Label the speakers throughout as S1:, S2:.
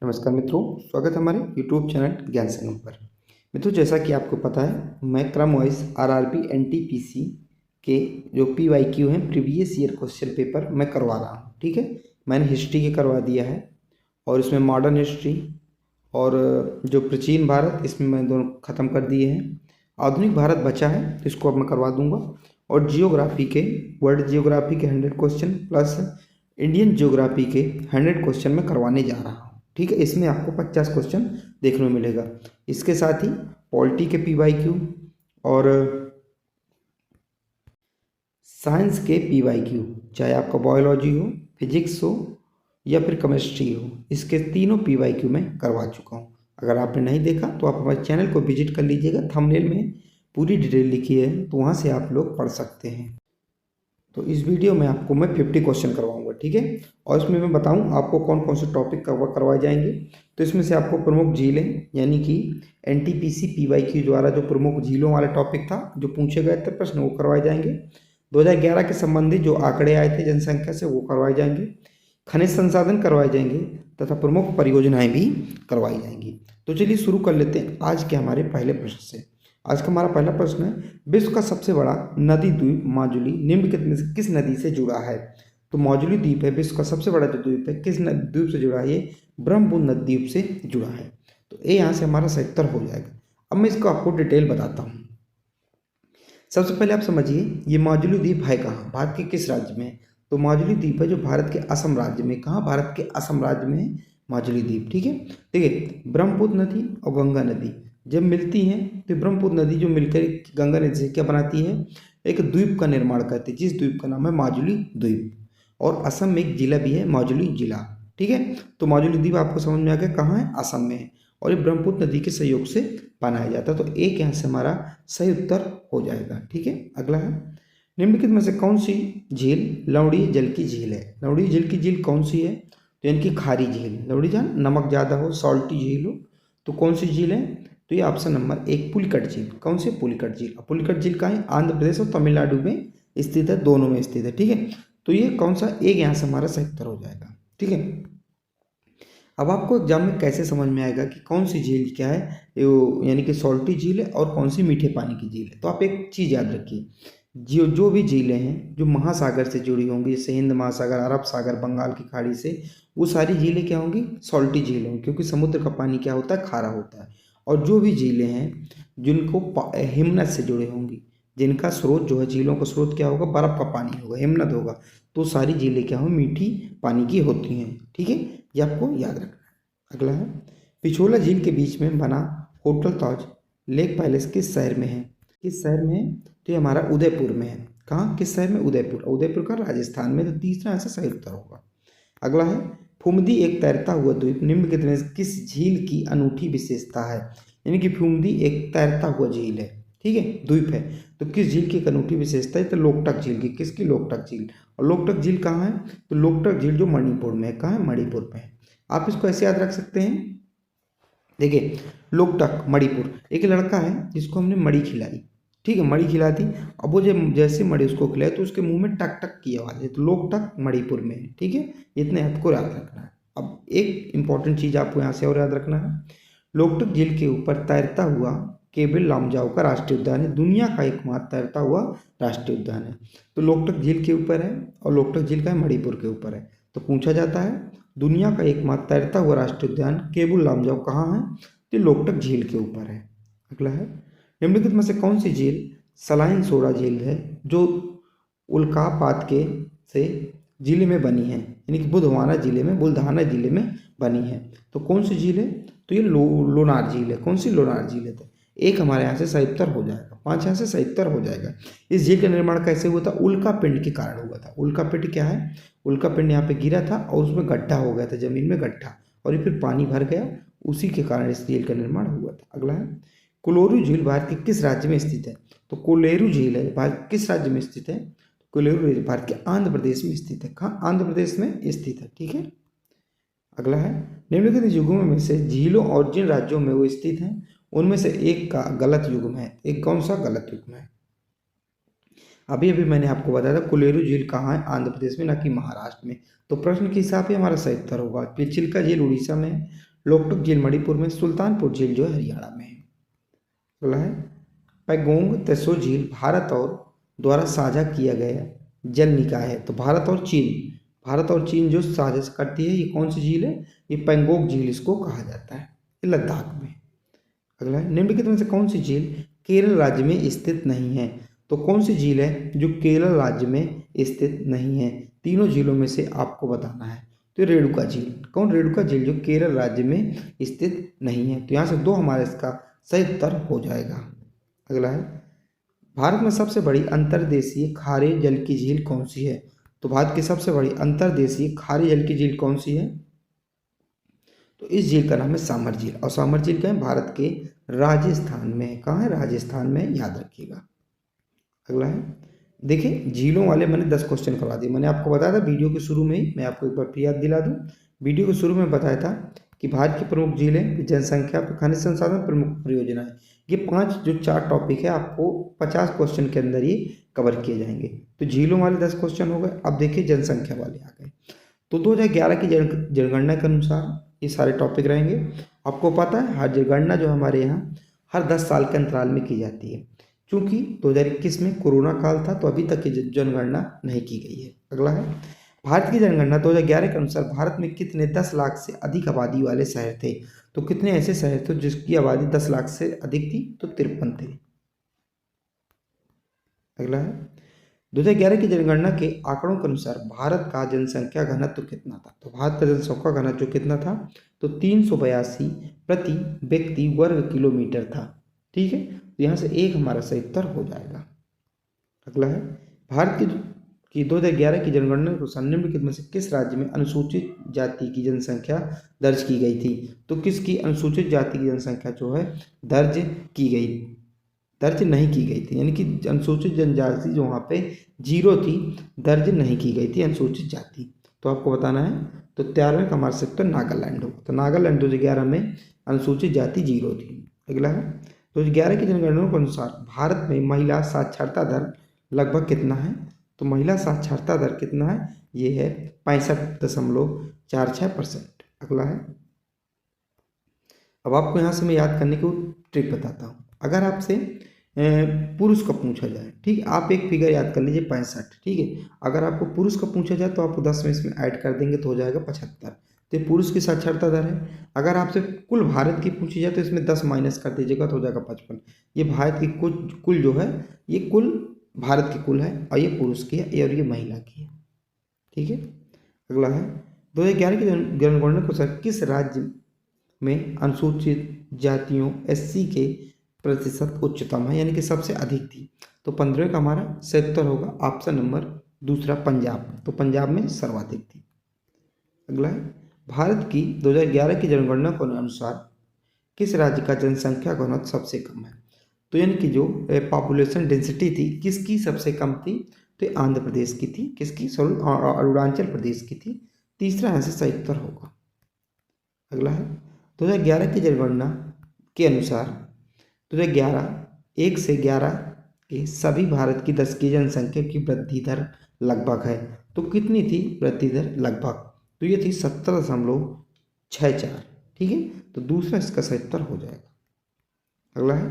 S1: नमस्कार मित्रों, स्वागत है हमारे यूट्यूब चैनल ज्ञान संगम पर। मित्रों, जैसा कि आपको पता है, मैं क्रम वाइज आरआरबी एनटीपीसी के जो पीवाईक्यू हैं प्रीवियस ईयर क्वेश्चन पेपर मैं करवा रहा हूँ। ठीक है, मैंने हिस्ट्री के करवा दिया है और इसमें मॉडर्न हिस्ट्री और जो प्राचीन भारत इसमें मैं दोनों ख़त्म कर दिए हैं। आधुनिक भारत बचा है तो इसको अब मैं करवा दूंगा। और जियोग्राफी के वर्ल्ड जियोग्राफी के 100 क्वेश्चन प्लस इंडियन जियोग्राफी के 100 क्वेश्चन मैं करवाने जा रहा हूँ। ठीक है, इसमें आपको 50 क्वेश्चन देखने को मिलेगा। इसके साथ ही पॉलिटी के पीवाईक्यू और साइंस के पीवाईक्यू, चाहे आपका बायोलॉजी हो, फिजिक्स हो या फिर केमिस्ट्री हो, इसके तीनों पीवाईक्यू मैं करवा चुका हूँ। अगर आपने नहीं देखा तो आप हमारे चैनल को विजिट कर लीजिएगा, थंबनेल में पूरी डिटेल लिखी है तो वहाँ से आप लोग पढ़ सकते हैं। तो इस वीडियो में आपको मैं 50 क्वेश्चन करवाऊंगा। ठीक है, और इसमें मैं बताऊं आपको कौन कौन से टॉपिक करवाए जाएंगे। तो इसमें से आपको प्रमुख झीलें यानी कि एनटीपीसी पीवाईक्यू द्वारा जो प्रमुख झीलों वाला टॉपिक था जो पूछे गए थे प्रश्न, वो करवाए जाएंगे। 2011 के संबंधित जो आंकड़े आए थे जनसंख्या से, वो करवाए जाएंगे। खनिज संसाधन करवाए जाएंगे तथा प्रमुख परियोजनाएं भी करवाई जाएंगी। तो चलिए शुरू कर लेते हैं आज के हमारे पहले प्रश्न से। आज का हमारा पहला प्रश्न है, विश्व का सबसे बड़ा नदी द्वीप माजुली निम्नलिखित में से किस नदी से जुड़ा है। तो माजुली द्वीप है विश्व का सबसे बड़ा जो द्वीप है, किस द्वीप से जुड़ा है? ये ब्रह्मपुत्र नदी द्वीप से जुड़ा है। तो ये यहाँ से हमारा सही उत्तर हो जाएगा। अब मैं इसको आपको डिटेल बताता हूँ। सबसे पहले आप समझिए, ये माजुली द्वीप है कहाँ, भारत के किस राज्य में है? तो माजुली द्वीप है जो भारत के असम राज्य में। कहाँ? भारत के असम राज्य में है माजुली द्वीप। ठीक है, देखिए ब्रह्मपुत्र नदी और गंगा नदी जब मिलती हैं तो ब्रह्मपुत्र नदी जो मिलकर गंगा नदी से क्या बनाती है? एक द्वीप का निर्माण करती है, जिस द्वीप का नाम है माजुली द्वीप। और असम में एक जिला भी है माजुली जिला। ठीक है, तो माजुली द्वीप आपको समझ में आ गया कहाँ है? असम में है। और ये ब्रह्मपुत्र नदी के सहयोग से बनाया जाता है। तो एक यहाँ से हमारा सही उत्तर हो जाएगा। ठीक है, अगला है, निम्नलिखित में से कौन सी झील लवणीय जल की झील है? लवणीय जल की झील कौन सी है? तो यानी कि खारी झील। लवणीय जल नमक ज़्यादा हो, सॉल्टी झील हो, तो कौन सी झील है? तो ये ऑप्शन नंबर 1 पुलिकट झील। कौन सी? पुलिकट झील। पुलिकट झील कहाँ है? आंध्र प्रदेश और तमिलनाडु में स्थित है, दोनों में स्थित है। ठीक है, तो ये कौन सा एक यहाँ से हमारा सही उत्तर हो जाएगा। ठीक है, अब आपको एग्जाम में कैसे समझ में आएगा कि कौन सी झील क्या है, यानी कि सॉल्टी झील है और कौन सी मीठे पानी की झील है। तो आप एक चीज़ याद रखिए, जो भी झीलें हैं जो महासागर से जुड़ी होंगी, जैसे हिंद महासागर, अरब सागर, बंगाल की खाड़ी से, वो सारी झीलें क्या होंगी? सॉल्टी झील होंगी, क्योंकि समुद्र का पानी क्या होता है? खारा होता है। और जो भी झीलें हैं जिनको हिमनद से जुड़े होंगी, जिनका स्रोत जो है, झीलों का स्रोत क्या होगा? बर्फ का पानी होगा, हिमनद होगा, तो सारी झीलें क्या होंगी? मीठी पानी की होती हैं। ठीक है, ये आपको याद रखना है। अगला है, पिछोला झील के बीच में बना होटल ताज लेक पैलेस किस शहर में है? किस शहर में है? तो ये हमारा उदयपुर में है। कहाँ? किस शहर में? उदयपुर। उदयपुर का राजस्थान में। तो तीसरा ऐसा सही उत्तर होगा। अगला है, फुमदी एक तैरता हुआ द्वीप निम्नलिखित में से किस झील की अनूठी विशेषता है? यानी कि फुमदी एक तैरता हुआ झील है, ठीक है, द्वीप है, तो किस झील की एक अनूठी विशेषता है? तो लोकटक झील की। किसकी? लोकटक झील। और लोकटक झील कहाँ है? तो लोकटक झील जो मणिपुर में है। कहाँ है? मणिपुर में है। आप इसको ऐसे याद रख सकते हैं, देखिए लोकटक मणिपुर, एक लड़का है जिसको हमने मड़ी खिलाई, ठीक है, मड़ी खिला दी। अब वो जब जैसे मड़ी उसको खिलाए तो उसके मुंह में टक टक की आवाज़ है, तो लोकटक मणिपुर में है। ठीक है, इतने आपको याद रखना है। अब एक इंपॉर्टेंट चीज़ आपको यहाँ से और याद रखना है, लोकटक झील के ऊपर तैरता हुआ केबिल लामजाओ का राष्ट्रीय उद्यान है, दुनिया का एकमात्र तैरता हुआ राष्ट्रीय उद्यान है। तो लोकटक झील के ऊपर है और लोकटक झील का है मणिपुर के ऊपर है। तो पूछा जाता है दुनिया का एकमात्र तैरता हुआ राष्ट्रीय उद्यान केबुल लामजाओ कहाँ है? तो लोकटक झील के ऊपर है। अगला है, निम्नलिखित में से कौन सी झील सलाइन सोडा झील है जो उल्कापात के से जिले में बनी है, यानी कि बुल्धाना जिले में बनी है। तो कौन सी झील है? तो ये लोनार झील है। कौन सी? लोनार झील है। तो एक हमारे यहाँ से सही उत्तर हो जाएगा, 5 यहाँ से सही उत्तर हो जाएगा। इस झील का निर्माण कैसे हुआ था? उल्का पिंड के कारण हुआ था। उल्का पिंड क्या है? उल्का पिंड यहाँ पे गिरा था और उसमें गड्ढा हो गया था, जमीन में गड्ढा, और ये फिर पानी भर गया, उसी के कारण इस झील का निर्माण हुआ था। अगला है, कोलोरू झील भारत के किस राज्य में स्थित है? तो कोलेरू झील है भारत किस राज्य में स्थित है? कोलेरू झील भारत के आंध्र प्रदेश में स्थित है। कहाँ? आंध्र प्रदेश में स्थित है। ठीक है, अगला है, निम्नलिखित युग्मों में से झीलों और जिन राज्यों में वो स्थित हैं उनमें से एक का गलत युग्म है। एक कौन सा गलत युग्म है? अभी अभी मैंने आपको बताया था कोलेरू झील कहाँ है? आंध्र प्रदेश में, ना कि महाराष्ट्र में। तो प्रश्न के हिसाब से हमारा सही उत्तर होगा। चिल्का झील उड़ीसा में है, लोकटक झील मणिपुर में, सुल्तानपुर झील जो है हरियाणा में है। अगला है पैगोंग त्सो झील भारत और द्वारा साझा किया गया जल निकाय है। तो भारत और चीन जो साझा करती है, ये कौन सी झील है? ये पैंगोंग झील इसको कहा जाता है, ये लद्दाख में। अगला है निम्नलिखित में से कौन सी झील केरल राज्य में स्थित नहीं है? तो कौन सी झील है जो केरल राज्य में स्थित नहीं है? तीनों झीलों में से आपको बताना है। तो रेणुका झील, कौन? रेणुका झील जो केरल राज्य में स्थित नहीं है। तो यहाँ से 2 हमारा इसका सही उत्तर हो जाएगा। अगला है भारत में सबसे बड़ी अंतर्देशीय खारे जल की झील कौन सी है? तो भारत की सबसे बड़ी अंतर्देशीय खारे जल की झील कौन सी है? तो इस झील का नाम है सामर झील, और सामर झील कहाँ है? भारत के राजस्थान में। कहाँ है? राजस्थान में, याद रखिएगा। अगला है देखिए, झीलों वाले मैंने 10 क्वेश्चन करवा दिए। मैंने आपको बताया था वीडियो के शुरू में ही, मैं आपको एक बार फिर याद दिला दूं। वीडियो के शुरू में बताया था कि भारत की प्रमुख झीलें, जनसंख्या, खनिज संसाधन, प्रमुख परियोजनाएं, ये 5 जो 4 टॉपिक है आपको 50 क्वेश्चन के अंदर ही कवर किए जाएंगे। तो झीलों वाले 10 क्वेश्चन हो गए। अब देखिए जनसंख्या वाले आ गए। तो 2011 की जनगणना के अनुसार ये सारे टॉपिक रहेंगे। आपको पता है हर जनगणना जो हमारे यहाँ हर 10 साल के अंतराल में की जाती है। चूंकि 2021 में कोरोना काल था तो अभी तक की जनगणना नहीं की गई है। अगला है भारत की जनगणना 2011 के अनुसार भारत में कितने 10 लाख से अधिक आबादी वाले शहर थे? तो कितने ऐसे शहर थे जिसकी आबादी 10 लाख से अधिक थी? तो 53 थे। अगला है 2011 की जनगणना के आंकड़ों के अनुसार भारत का जनसंख्या घनत्व कितना था? तो भारत का जनसंख्या घनत्व कितना था? तो 382 प्रति व्यक्ति वर्ग किलोमीटर था। ठीक है, तो यहाँ से 1 हमारा सही उत्तर हो जाएगा। अगला है भारत की 2011 की जनगणना के अनुसार निम्नलिखित में से किस राज्य में अनुसूचित जाति की जनसंख्या दर्ज की गई थी? तो किसकी अनुसूचित जाति की जनसंख्या जो है दर्ज नहीं की गई थी, यानी कि अनुसूचित जनजाति जो वहाँ पे 0 थी, दर्ज नहीं की गई थी अनुसूचित जाति। तो आपको बताना है। तो 13वें का हमारा उत्तर नागालैंड होगा। तो नागालैंड 2011 में अनुसूचित जाति 0 थी। अगला है 2011 की जनगणना के अनुसार भारत में महिला साक्षरता दर लगभग कितना है? तो महिला साक्षरता दर कितना है? ये है 65.46%। अगला है अब आपको यहाँ से मैं याद करने की ट्रिक बताता हूँ। अगर आपसे पुरुष का पूछा जाए, ठीक है, आप एक फिगर याद कर लीजिए 65, ठीक है। अगर आपको पुरुष का पूछा जाए तो आपको 10 में इसमें ऐड कर देंगे तो हो जाएगा 75। तो ये पुरुष की साक्षरता दर है। अगर आपसे कुल भारत की पूछी जाए तो इसमें 10 माइनस कर दीजिएगा तो हो जाएगा 55। ये भारत की कुल जो है, ये कुल भारत की कुल है, और ये पुरुष की है और ये महिला की है। ठीक है। अगला है 2011 की जनगणना के अनुसार किस राज्य में अनुसूचित जातियों SC के प्रतिशत उच्चतम है, यानी कि सबसे अधिक थी? तो 15 का हमारा 77 होगा। ऑप्शन नंबर दूसरा पंजाब। तो पंजाब में सर्वाधिक थी। अगला है भारत की 2011 की जनगणना के अनुसार किस राज्य का जनसंख्या घनत्व सबसे कम है? तो यानी कि जो पॉपुलेशन डेंसिटी थी किसकी सबसे कम थी? तो आंध्र प्रदेश की थी। किसकी? अरुणाचल प्रदेश की थी। तीसरा यहाँ से सही उत्तर होगा। अगला है 2011 की जनगणना के अनुसार 2011 1 से 11 के सभी भारत की 10 की जनसंख्या की वृद्धि दर लगभग है। तो कितनी थी वृद्धि दर लगभग? तो ये थी 70.64। ठीक है, तो दूसरा इसका सही उत्तर हो जाएगा। अगला है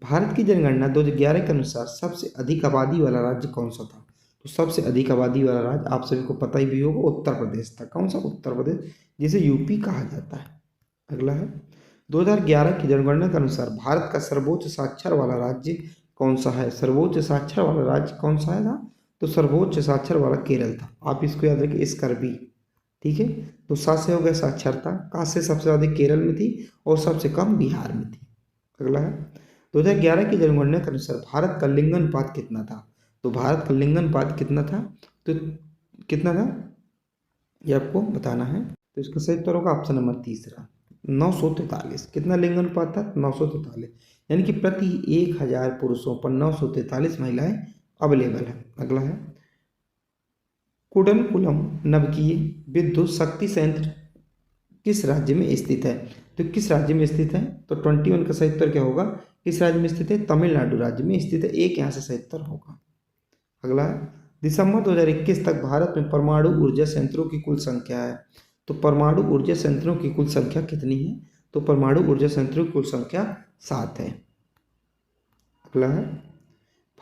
S1: भारत की जनगणना 2011 के अनुसार सबसे अधिक आबादी वाला राज्य कौन सा था? तो सबसे अधिक आबादी वाला राज्य आप सभी को पता ही भी होगा, उत्तर प्रदेश था। कौन सा? उत्तर प्रदेश, जिसे यूपी कहा जाता है। अगला है 2011 की जनगणना के अनुसार भारत का सर्वोच्च साक्षर वाला राज्य कौन सा है? सर्वोच्च साक्षर वाला राज्य कौन सा है था? तो सर्वोच्च साक्षर वाला केरल था। आप इसको याद रखिए, स्कर्बी। ठीक है, तो 7 से हो गया साक्षरता। कहाँ से सबसे अधिक? केरल में थी और सबसे कम बिहार में थी। अगला है 2011 की जनगणना के अनुसार भारत का लिंगानुपात कितना था? तो भारत का लिंगानुपात कितना था? तो कितना था ये आपको बताना है। तो इसका सही उत्तर होगा ऑप्शन नंबर तीसरा, 943। कितना लिंगानुपात था? 943, यानी कि प्रति 1000 पुरुषों पर 943 महिलाएं अवेलेबल है। अगला है कुडनकुलम नवकीय विद्युत शक्ति संयंत्र किस राज्य में स्थित है? तो किस राज्य में स्थित है? तो 21 का सही उत्तर क्या होगा? किस राज्य में स्थित है? तमिलनाडु राज्य में स्थित है। एक यहाँ से सही उत्तर होगा। अगला है दिसंबर 2021 तक भारत में परमाणु ऊर्जा संयंत्रों की कुल संख्या है। तो परमाणु ऊर्जा संयंत्रों की कुल संख्या कितनी है? तो परमाणु ऊर्जा संयंत्रों की कुल संख्या 7 है। अगला है,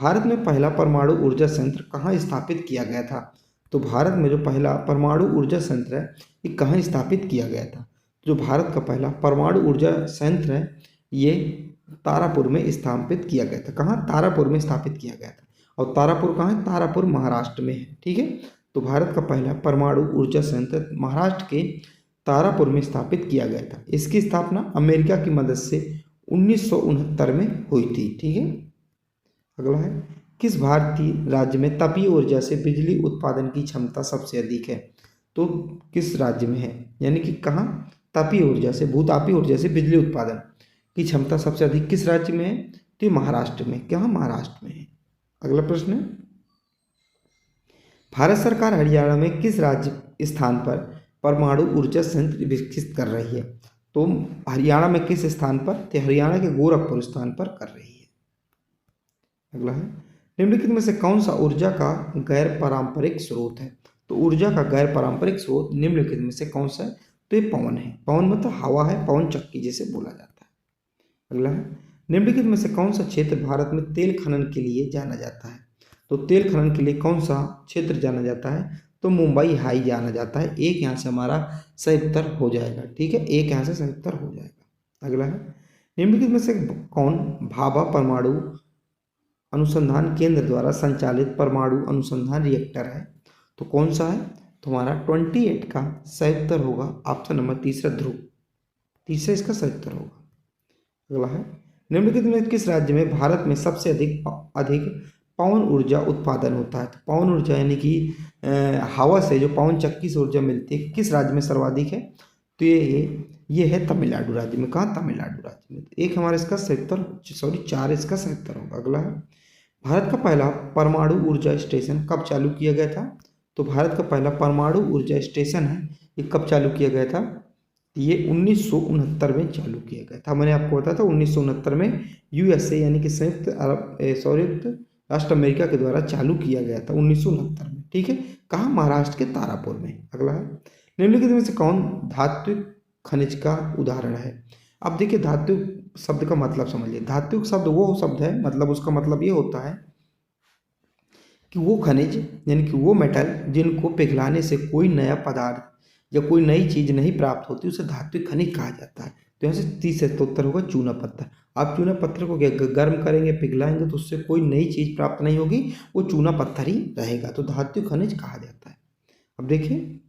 S1: भारत में पहला परमाणु ऊर्जा संयंत्र कहाँ स्थापित किया गया था? तो भारत में जो पहला परमाणु ऊर्जा संयंत्र है ये कहाँ स्थापित किया गया था? जो भारत का पहला परमाणु ऊर्जा संयंत्र है ये तारापुर में स्थापित किया गया था। कहाँ? तारापुर में स्थापित किया गया था। और तारापुर कहाँ है? तारापुर महाराष्ट्र में है। ठीक है, तो भारत का पहला परमाणु ऊर्जा संयंत्र महाराष्ट्र के तारापुर में स्थापित किया गया था। इसकी स्थापना अमेरिका की मदद से 1969 में हुई थी। ठीक है, अगला है, किस भारतीय राज्य में तापीय ऊर्जा से बिजली उत्पादन की क्षमता सबसे अधिक है? तो किस राज्य में है, यानी कि कहाँ तापीय ऊर्जा से, भूतापीय ऊर्जा से बिजली उत्पादन की क्षमता सबसे अधिक किस राज्य में है? तो ये महाराष्ट्र में। क्या? महाराष्ट्र में है। अगला प्रश्न है, भारत सरकार हरियाणा में किस राज्य स्थान पर परमाणु ऊर्जा संयंत्र विकसित कर रही है? तो हरियाणा में किस स्थान पर? तो हरियाणा के गोरखपुर स्थान पर कर रही है। अगला है, निम्नलिखित में से कौन सा ऊर्जा का गैर पारंपरिक स्रोत है? तो ऊर्जा का गैर पारंपरिक स्रोत निम्नलिखित में से कौन सा है? तो ये पवन है। पवन मतलब हवा है, पवन चक्की जिसे बोला जाता है। अगला है, निम्नलिखित में से कौन सा क्षेत्र भारत में तेल खनन के लिए जाना जाता है? तो तेल खनन के लिए कौन सा क्षेत्र जाना जाता है? तो मुंबई हाई जाना जाता है। एक यहाँ से हमारा सही उत्तर हो जाएगा। ठीक है, एक यहाँ से सही उत्तर हो जाएगा। अगला है, निम्नलिखित में से कौन भाभा परमाणु अनुसंधान केंद्र द्वारा संचालित परमाणु अनुसंधान रिएक्टर है? तो कौन सा है? तो हमारा 28 का सही उत्तर होगा ऑप्शन नंबर तीसरा, ध्रुव। तीसरा इसका सही उत्तर होगा। अगला है, निम्नलिखित में किस राज्य में भारत में सबसे अधिक पवन ऊर्जा उत्पादन होता है? तो पवन ऊर्जा यानी कि हवा से जो पवन चक्की से ऊर्जा मिलती है किस राज्य में सर्वाधिक है? तो ये है तमिलनाडु राज्य में। कहाँ? तमिलनाडु राज्य में। एक हमारा इसका सही उत्तर, सॉरी 4 इसका सही उत्तर होगा। अगला है, भारत का पहला परमाणु ऊर्जा स्टेशन कब चालू किया गया था? तो भारत का पहला परमाणु ऊर्जा स्टेशन है ये कब चालू किया गया था? ये 1969 में चालू किया गया था। मैंने आपको बताया था 1969 में यूएसए यानी कि संयुक्त राष्ट्र अमेरिका के द्वारा चालू किया गया था 1969 में। ठीक है, कहाँ? महाराष्ट्र के तारापुर में। अगला है, निम्नलिखित में से कौन धात्विक खनिज का उदाहरण है? अब देखिए, धात्विक शब्द का मतलब समझिए। धात्विक शब्द वो शब्द है, मतलब उसका मतलब ये होता है कि वो खनिज यानी कि वो मेटल जिनको पिघलाने से कोई नया पदार्थ या कोई नई चीज नहीं प्राप्त होती उसे धात्विक खनिज कहा जाता है। तो यहाँ से तीसरा उत्तर होगा चूना पत्थर। आप चूना पत्थर को गर्म करेंगे, पिघलाएंगे तो उससे कोई नई चीज प्राप्त नहीं होगी, वो चूना पत्थर ही रहेगा। तो धात्विक खनिज कहा जाता है। अब देखिए,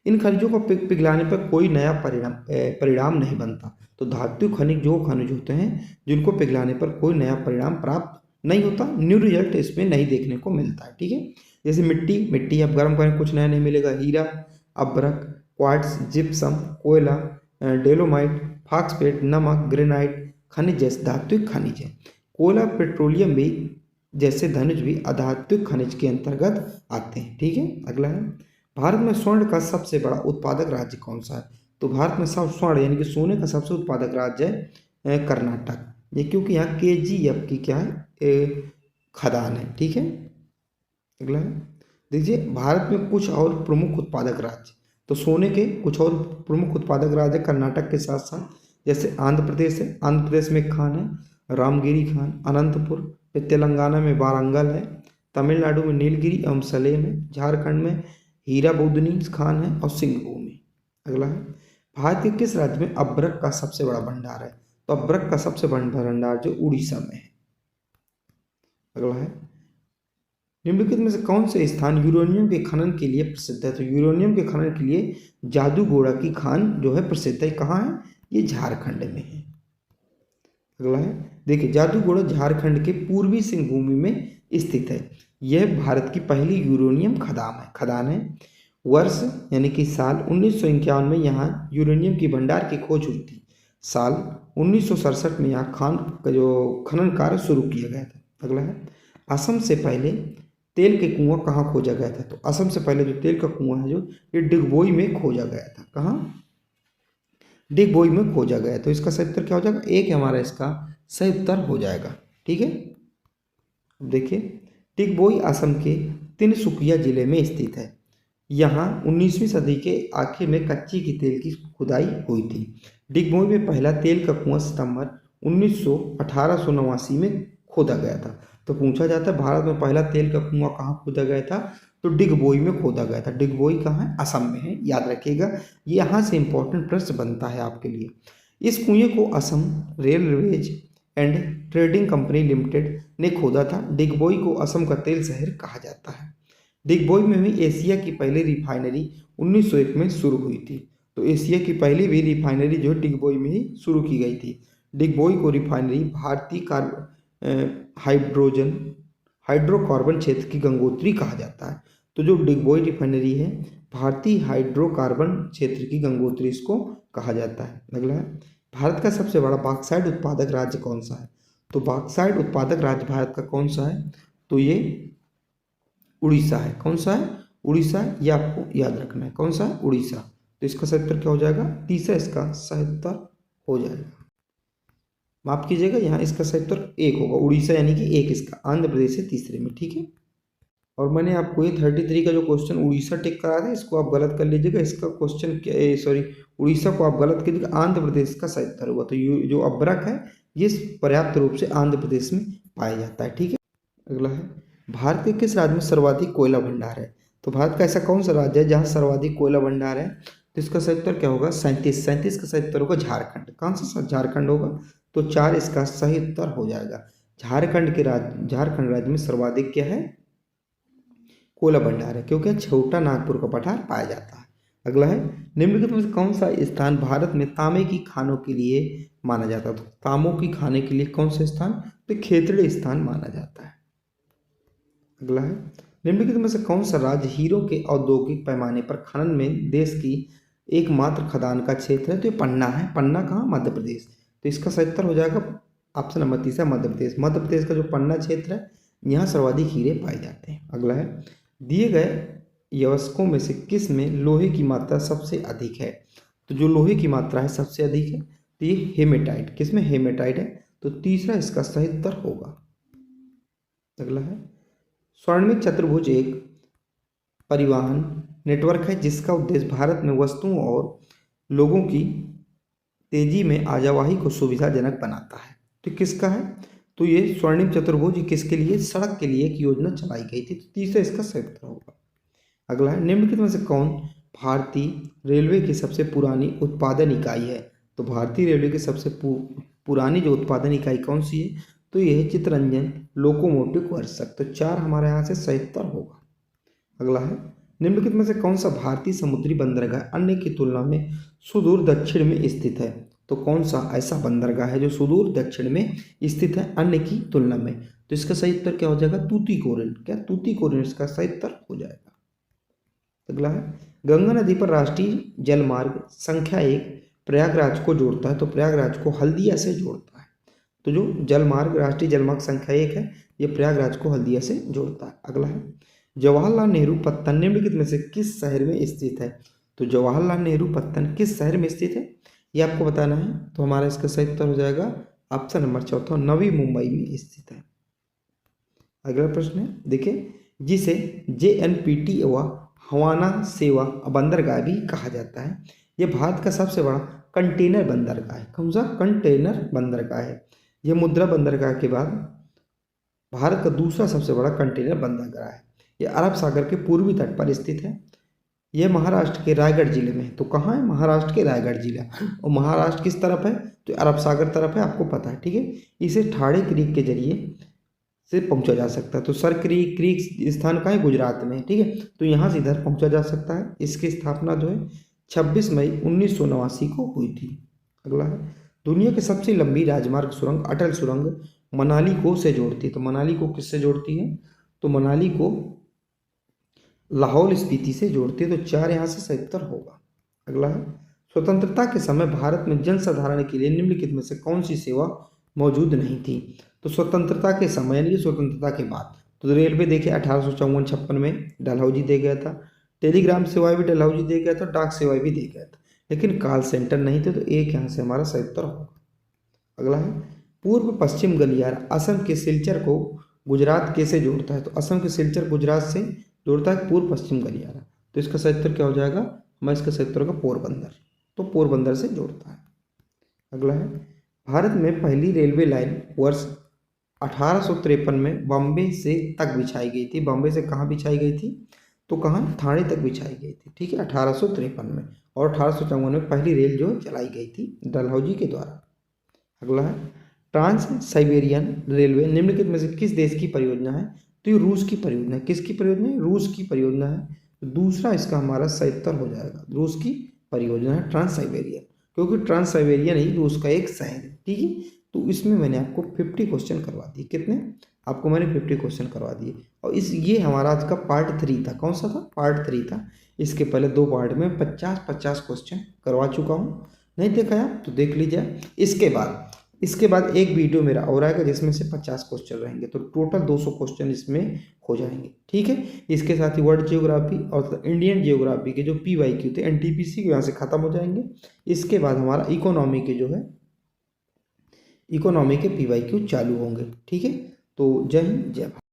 S1: इन खनिजों को पिघलाने पर कोई नया परिणाम नहीं बनता। तो धात्विक खनिज जो खनिज होते हैं जिनको पिघलाने पर कोई नया परिणाम प्राप्त नहीं होता, न्यू रिजल्ट इसमें नहीं देखने को मिलता है। ठीक है, जैसे मिट्टी आप गर्म करें कुछ नया नहीं मिलेगा। हीरा, अब्रक, क्वार्ट्ज, जिप्सम, कोयला, डेलोमाइट, फॉस्फेट, नमक, ग्रेनाइट खनिज जैसे धात्विक खनिज है। कोयला, पेट्रोलियम भी जैसे खनिज भी अधात्विक खनिज के अंतर्गत आते हैं। ठीक है, अगला है, भारत में स्वर्ण का सबसे बड़ा उत्पादक राज्य कौन सा है? तो भारत में सब स्वर्ण यानी कि सोने का सबसे उत्पादक राज्य है कर्नाटक। ये क्योंकि यहाँ KGF की क्या है? खदान है। ठीक है, अगला है, देखिए भारत में कुछ और प्रमुख उत्पादक राज्य, तो सोने के कुछ और प्रमुख उत्पादक राज्य कर्नाटक के साथ साथ जैसे आंध्र प्रदेश है। आंध्र प्रदेश में खान है, रामगिरी खान, अनंतपुर, तेलंगाना में वारंगल है, तमिलनाडु में नीलगिरी एवं सलेम है, झारखंड में हीरा बोधनी खान है और सिंहभूमि। अगला है, भारत के किस राज्य में अब्रक का सबसे बड़ा भंडार है? तो अब्रक का सबसे बड़ा भंडार जो उड़ीसा में है। अगला है, निम्नलिखित में से कौन से स्थान यूरेनियम के खनन के लिए प्रसिद्ध है? तो यूरेनियम के खनन के लिए जादूगोड़ा की खान जो है प्रसिद्ध है। कहाँ है? ये झारखंड में है। अगला है, देखिए जादूगोड़ा झारखंड के पूर्वी सिंहभूमि में स्थित है। यह भारत की पहली यूरेनियम खदान है। वर्ष यानी कि साल 1951 में यहाँ यूरेनियम की भंडार की खोज हुई थी। साल 1967 में यहाँ खान का जो खनन कार्य शुरू किया गया था। अगला है, असम से पहले तेल के कुआं कहाँ खोजा गया था? तो असम से पहले जो तेल का कुआं है जो ये डिगबोई में खोजा गया था। कहाँ? डिगबोई में खोजा गया। तो इसका सही उत्तर क्या हो जाएगा? एक हमारा इसका सही उत्तर हो जाएगा। ठीक है, अब देखिए डिगबोई असम के तिनसुकिया जिले में स्थित है। यहाँ 19वीं सदी के आखिर में कच्ची की तेल की खुदाई हुई थी। डिगबोई में पहला तेल का कुआं सितंबर 1889 में खोदा गया था। तो पूछा जाता है भारत में पहला तेल का कुआं कहाँ खोदा गया था, तो डिगबोई में खोदा गया था। डिगबोई कहाँ है, असम में है, याद रखिएगा, ये यहाँ से इंपॉर्टेंट प्रश्न बनता है आपके लिए। इस कुएं को Assam railways and trading company limited ने खोदा था। डिगबोई को असम का तेल शहर कहा जाता है। डिगबोई में भी एशिया की पहली रिफाइनरी 1901 में शुरू हुई थी। तो एशिया की पहली भी रिफाइनरी जो डिगबोई में ही शुरू की गई थी। डिगबोई को रिफाइनरी भारतीय हाइड्रोकार्बन क्षेत्र की गंगोत्री कहा जाता है। तो जो डिगबोई रिफाइनरी है, भारतीय हाइड्रोकार्बन क्षेत्र की गंगोत्री इसको कहा जाता है। अगला है, भारत का सबसे बड़ा बॉक्साइट उत्पादक राज्य कौन सा है? तो बॉक्साइट उत्पादक राज्य भारत का कौन सा है? तो ये उड़ीसा है। कौन सा है? उड़ीसा है, ये आपको याद रखना है। कौन सा है? उड़ीसा। तो इसका सही उत्तर क्या हो जाएगा? तीसरा इसका सही उत्तर हो जाएगा। माफ कीजिएगा, यहाँ इसका सही उत्तर एक होगा, उड़ीसा यानी कि एक इसका, आंध्र प्रदेश है तीसरे में, ठीक है। और मैंने आपको ये 33 का जो क्वेश्चन उड़ीसा टिक करा था, इसको आप गलत कर लीजिएगा। इसका क्वेश्चन क्या, सॉरी, उड़ीसा को आप गलत कीजिएगा, आंध्र प्रदेश का सही उत्तर होगा। तो ये जो अब्रक है ये पर्याप्त रूप से आंध्र प्रदेश में पाया जाता है, ठीक है। अगला है, भारत के किस राज्य में सर्वाधिक कोयला भंडार है? तो भारत का ऐसा कौन सा राज्य है जहाँ सर्वाधिक कोयला भंडार है? तो इसका सही उत्तर क्या होगा? 37 का सही उत्तर होगा झारखंड। कौन सा झारखंड होगा? तो 4 इसका सही उत्तर हो जाएगा। झारखंड राज्य में सर्वाधिक क्या है? कोयला भंडार है, क्योंकि छोटा नागपुर का पठार पाया जाता है। अगला है, निम्नलिखित में से कौन सा स्थान भारत में तांबे की खानों के लिए माना जाता है? तो तांबों की खाने के लिए कौन सा स्थान? तो खेतड़ी स्थान माना जाता है। अगला है, निम्नलिखित में से कौन सा राज्य हीरो के औद्योगिक पैमाने पर खनन में देश की एकमात्र खदान का क्षेत्र है? तो ये पन्ना है। पन्ना कहाँ? मध्य प्रदेश। तो इसका सही उत्तर हो जाएगा ऑप्शन नंबर तीसरा, मध्य प्रदेश। मध्य प्रदेश का जो पन्ना क्षेत्र है, यहाँ सर्वाधिक हीरे पाए जाते हैं। अगला है, दिए गए यवस्कों में से किस में लोहे की मात्रा सबसे अधिक है? तो जो लोहे की मात्रा है सबसे अधिक है, तो ये हेमेटाइट। किस में? हेमेटाइट है। तो तीसरा इसका सही उत्तर होगा। अगला है, स्वर्णिम चतुर्भुज एक परिवहन नेटवर्क है जिसका उद्देश्य भारत में वस्तुओं और लोगों की तेजी में आवाजाही को सुविधाजनक बनाता है। तो किसका है? तो ये स्वर्णिम चतुर्भुज किसके लिए? सड़क के लिए एक योजना चलाई गई थी। तो तीसरा इसका सही उत्तर होगा। अगला है, निम्नलिखित में से कौन भारतीय रेलवे की सबसे पुरानी उत्पादन इकाई है? तो भारतीय रेलवे की सबसे पुरानी जो उत्पादन इकाई कौन सी है? तो यह है चित्तरंजन लोकोमोटिव वर्कशॉप। तो 4 हमारे यहाँ से सही उत्तर होगा। अगला है, निम्नलिखित में से कौन सा भारतीय समुद्री बंदरगाह अन्य की तुलना में सुदूर दक्षिण में स्थित है? तो कौन सा ऐसा बंदरगाह है जो सुदूर दक्षिण में स्थित है अन्य की तुलना में? तो इसका सही उत्तर क्या हो जाएगा? तूतीकोरिन। क्या? तूतीकोरिन इसका सही उत्तर हो जाएगा। अगला है, गंगा नदी पर राष्ट्रीय जलमार्ग संख्या 1 प्रयागराज को जोड़ता है। तो प्रयागराज को हल्दिया से जोड़ता है। तो जो जलमार्ग राष्ट्रीय जलमार्ग संख्या 1 है, ये प्रयागराज को हल्दिया से जोड़ता है। अगला है, जवाहरलाल नेहरू पत्तन निम्नलिखित में से किस शहर में स्थित है? तो जवाहरलाल नेहरू पत्तन किस शहर में स्थित है, ये आपको बताना है। तो हमारा इसका सही उत्तर हो जाएगा ऑप्शन नंबर चौथा, नवी मुंबई में स्थित है। अगला प्रश्न है, देखिए, जिसे JNPT व हवाना सेवा बंदरगाह भी कहा जाता है, यह भारत का सबसे बड़ा कंटेनर बंदरगाह है। कौन सा? कंटेनर बंदरगाह है। यह मुद्रा बंदरगाह के बाद भारत का दूसरा सबसे बड़ा कंटेनर बंदरगाह है। यह अरब सागर के पूर्वी तट पर स्थित है। यह महाराष्ट्र के रायगढ़ जिले में है। तो कहाँ है? महाराष्ट्र के रायगढ़ जिला। और महाराष्ट्र किस तरफ है? तो अरब सागर तरफ है, आपको पता है, ठीक है। इसे ठाणे क्रीक के जरिए से पहुंचा जा सकता है। तो सर क्रीक स्थान कहाँ है? गुजरात में, ठीक है। तो यहाँ से इधर पहुंचा जा सकता है। इसकी स्थापना जो है 26 मई 1989 को हुई थी। अगला है, दुनिया की सबसे लंबी राजमार्ग सुरंग अटल सुरंग मनाली को से जोड़ती है। तो मनाली को किससे जोड़ती है? तो मनाली को लाहौल स्पीति से जोड़ती है। तो 4 यहाँ से सही उत्तर होगा। अगला है, स्वतंत्रता के समय भारत में जनसाधारण के लिए निम्नलिखित में से कौन सी सेवा मौजूद नहीं थी? तो स्वतंत्रता के समय यानी कि स्वतंत्रता के बाद, तो रेलवे देखिए 1854-56 में डलहौजी दे गया था। टेलीग्राम सेवाएं भी डलहौजी दे गया था, डाक सेवाएं भी दे गया था, लेकिन कॉल सेंटर नहीं थे। तो एक यहाँ से हमारा सही उत्तर होगा। अगला है, पूर्व पश्चिम गलियारा असम के सिलचर को गुजरात कैसे जोड़ता है? तो असम के सिलचर गुजरात से जोड़ता है पूर्व पश्चिम गलियारा। तो इसका सही उत्तर क्या हो जाएगा, हमारा इसका सही उत्तर होगा पोरबंदर, तो पोरबंदर से जोड़ता है। अगला है, भारत में पहली रेलवे लाइन वर्ष 1853 में बॉम्बे से तक बिछाई गई थी। बॉम्बे से कहाँ बिछाई गई थी, तो कहाँ, ठाणे तक बिछाई गई थी, ठीक है, 1853 में। और 1854 में पहली रेल जो चलाई गई थी डलहौजी के द्वारा। अगला है, ट्रांस साइबेरियन रेलवे निम्नलिखित में से किस देश की परियोजना है, तो ये रूस की परियोजना है। किसकी परियोजना है, रूस की परियोजना है। तो दूसरा इसका हमारा सही उत्तर हो जाएगा, रूस की परियोजना है ट्रांस साइबेरियन, क्योंकि ट्रांस साइबेरियन ही रूस का एक शहर है, ठीक है। तो इसमें मैंने आपको 50 क्वेश्चन करवा दिए, कितने, आपको मैंने 50 क्वेश्चन करवा दिए। और ये हमारा आज का पार्ट 3 था। कौन सा था, पार्ट 3 था। इसके पहले 2 पार्ट में 50-50 क्वेश्चन करवा चुका हूँ, नहीं देखा है आप तो देख लीजिए। इसके बाद एक वीडियो मेरा और आएगा जिसमें से 50 क्वेश्चन रहेंगे, तो टोटल 200 क्वेश्चन इसमें हो जाएंगे, ठीक है। इसके साथ ही वर्ल्ड जियोग्राफी और इंडियन जियोग्राफी के जो PYQ थे NTPC के यहाँ से ख़त्म हो जाएंगे। इसके बाद हमारा इकोनॉमी के जो है, इकोनॉमी के PYQ चालू होंगे, ठीक है। तो जय हिंद, जय भारत।